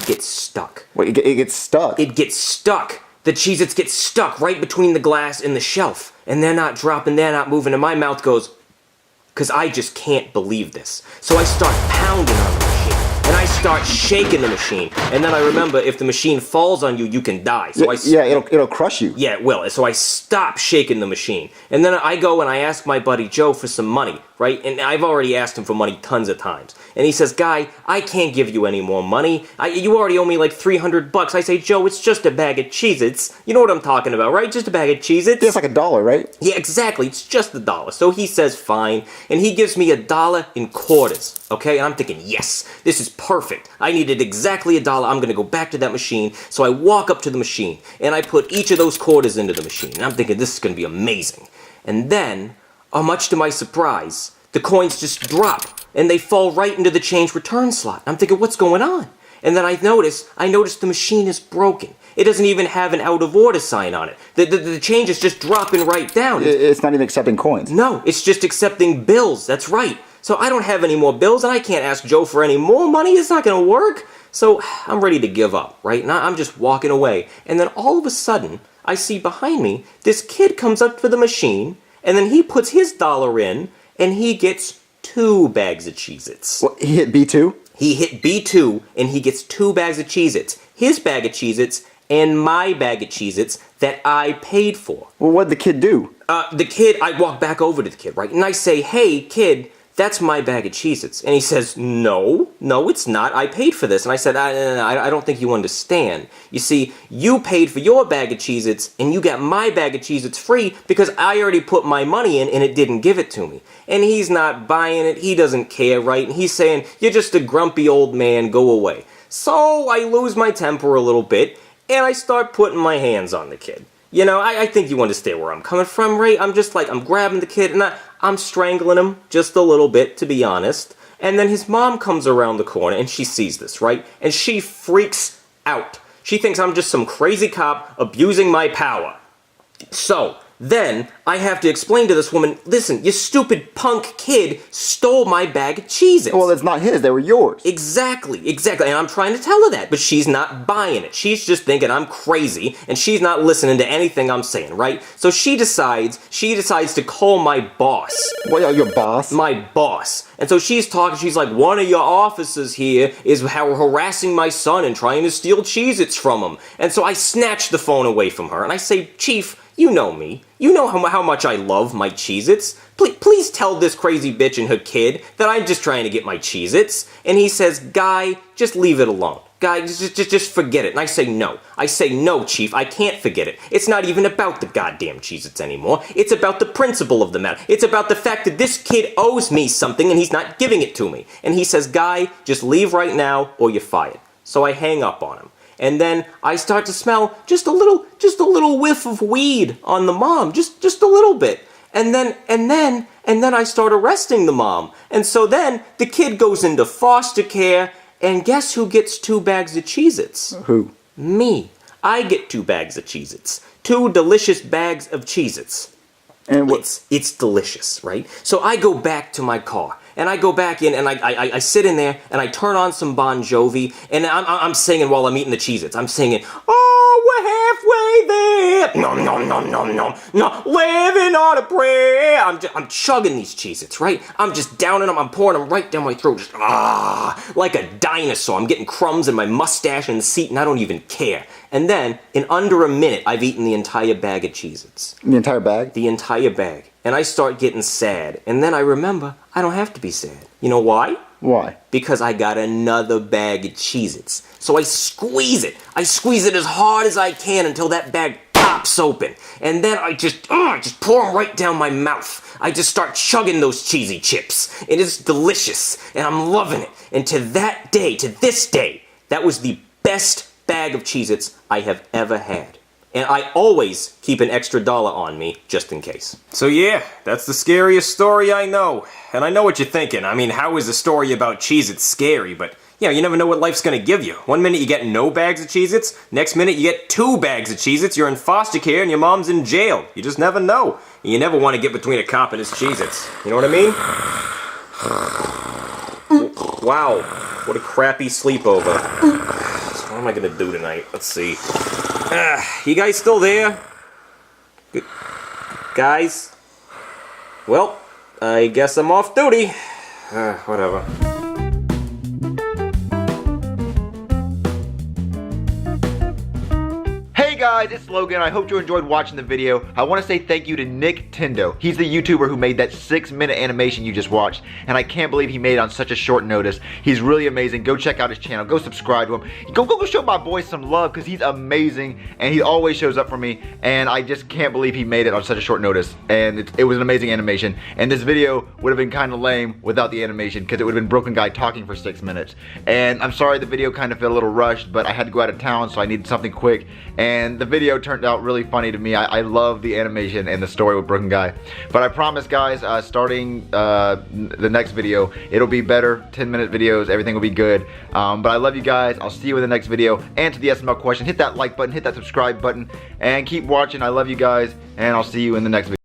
gets stuck. Wait, it gets stuck? It gets stuck. The Cheez-Its get stuck right between the glass and the shelf. And they're not dropping, they're not moving, and my mouth goes, because I just can't believe this. So I start pounding on the machine, and I start shaking the machine. And then I remember, if the machine falls on you, you can die. So it'll crush you. Yeah, it will. So I stop shaking the machine. And then I go and I ask my buddy Joe for some money, right? And I've already asked him for money tons of times. And he says, Guy, I can't give you any more money. You already owe me like $300. I say, Joe, it's just a bag of Cheez-Its. You know what I'm talking about, right? Just a bag of Cheez-Its. It's like $1, right? Yeah, exactly. It's just $1. So he says, fine. And he gives me $1 in quarters, okay? And I'm thinking, yes, this is perfect. I needed exactly $1. I'm going to go back to that machine. So I walk up to the machine, and I put each of those quarters into the machine. And I'm thinking, this is going to be amazing. And then, much to my surprise, the coins just drop, and they fall right into the change return slot. I'm thinking, what's going on? And then I notice the machine is broken. It doesn't even have an out of order sign on it. The change is just dropping right down. It's not even accepting coins. No, it's just accepting bills. That's right. So I don't have any more bills, and I can't ask Joe for any more money. It's not going to work. So I'm ready to give up, right? And I'm just walking away. And then all of a sudden, I see behind me, this kid comes up to the machine, and then he puts his $1 in, and he gets 2 bags of Cheez-Its. What, he hit B2? He hit B2, and he gets 2 bags of Cheez-Its. His bag of Cheez-Its and my bag of Cheez-Its that I paid for. Well, what'd the kid do? I walk back over to the kid, right? And I say, hey, kid, that's my bag of Cheez-Its. And he says, no, it's not. I paid for this. And I said, I don't think you understand. You see, you paid for your bag of Cheez-Its, and you got my bag of Cheez-Its free because I already put my money in and it didn't give it to me. And he's not buying it. He doesn't care, right? And he's saying, you're just a grumpy old man. Go away. So I lose my temper a little bit, and I start putting my hands on the kid. You know, I think you understand where I'm coming from, right? I'm just like, I'm grabbing the kid, and I'm strangling him just a little bit, to be honest. And then his mom comes around the corner, and she sees this, right? And she freaks out. She thinks I'm just some crazy cop abusing my power. So, then, I have to explain to this woman, listen, you stupid punk kid stole my bag of Cheez-Its. Well, it's not his, they were yours. Exactly. And I'm trying to tell her that, but she's not buying it. She's just thinking I'm crazy, and she's not listening to anything I'm saying, right? So she decides to call my boss. What, your boss? My boss. And so she's talking, she's like, one of your officers here is harassing my son and trying to steal Cheez-Its from him. And so I snatch the phone away from her, and I say, Chief, you know me. You know how much I love my Cheez-Its. Please tell this crazy bitch and her kid that I'm just trying to get my Cheez-Its. And he says, Guy, just leave it alone. Guy, just forget it. And I say, no. I say, no, Chief, I can't forget it. It's not even about the goddamn Cheez-Its anymore. It's about the principle of the matter. It's about the fact that this kid owes me something and he's not giving it to me. And he says, Guy, just leave right now or you're fired. So I hang up on him. And then I start to smell just a little whiff of weed on the mom, just a little bit. And then I start arresting the mom. And so then the kid goes into foster care, and guess who gets 2 bags of Cheez-Its? Who? Me. I get 2 bags of Cheez-Its. 2 delicious bags of Cheez-Its. And what? It's delicious, right? So I go back to my car. And I go back in, and I sit in there, and I turn on some Bon Jovi, and I'm singing while I'm eating the Cheez-Its. I'm singing, oh, we're halfway there, nom, nom, nom, nom, nom, no, living on a prayer. I'm chugging these Cheez-Its, right? I'm just downing them, I'm pouring them right down my throat, just, like a dinosaur. I'm getting crumbs in my mustache and the seat, and I don't even care. And then, in under a minute, I've eaten the entire bag of Cheez-Its. The entire bag? The entire bag. And I start getting sad. And then I remember, I don't have to be sad. You know why? Why? Because I got another bag of Cheez-Its. So I squeeze it. I squeeze it as hard as I can until that bag pops open. And then I just pour them right down my mouth. I just start chugging those cheesy chips. It is delicious. And I'm loving it. And to this day, that was the best bag of Cheez-Its I have ever had. And I always keep an extra $1 on me, just in case. So yeah, that's the scariest story I know. And I know what you're thinking. I mean, how is a story about Cheez-Its scary? But, you know, you never know what life's gonna give you. One minute you get no bags of Cheez-Its, next minute you get 2 bags of Cheez-Its, you're in foster care, and your mom's in jail. You just never know. And you never want to get between a cop and his Cheez-Its. You know what I mean? Wow, what a crappy sleepover. am I gonna do tonight? Let's see. You guys still there? Good. Guys? Well, I guess I'm off duty. Whatever. Hey guys, it's Logan. I hope you enjoyed watching the video. I want to say thank you to Nick Tendo. He's the YouTuber who made that 6-minute animation you just watched, and I can't believe he made it on such a short notice. He's really amazing. Go check out his channel. Go subscribe to him. Go show my boy some love, because he's amazing, and he always shows up for me, and I just can't believe he made it on such a short notice, and it was an amazing animation, and this video would have been kind of lame without the animation, because it would have been Broken Guy talking for 6 minutes, and I'm sorry the video kind of felt a little rushed, but I had to go out of town, so I needed something quick, and the video turned out really funny to me. I love the animation and the story with Broken Guy. But I promise guys, starting the next video, it'll be better, 10-minute videos, everything will be good. But I love you guys. I'll see you in the next video. And to the SML question, hit that like button, hit that subscribe button, and keep watching. I love you guys, and I'll see you in the next video.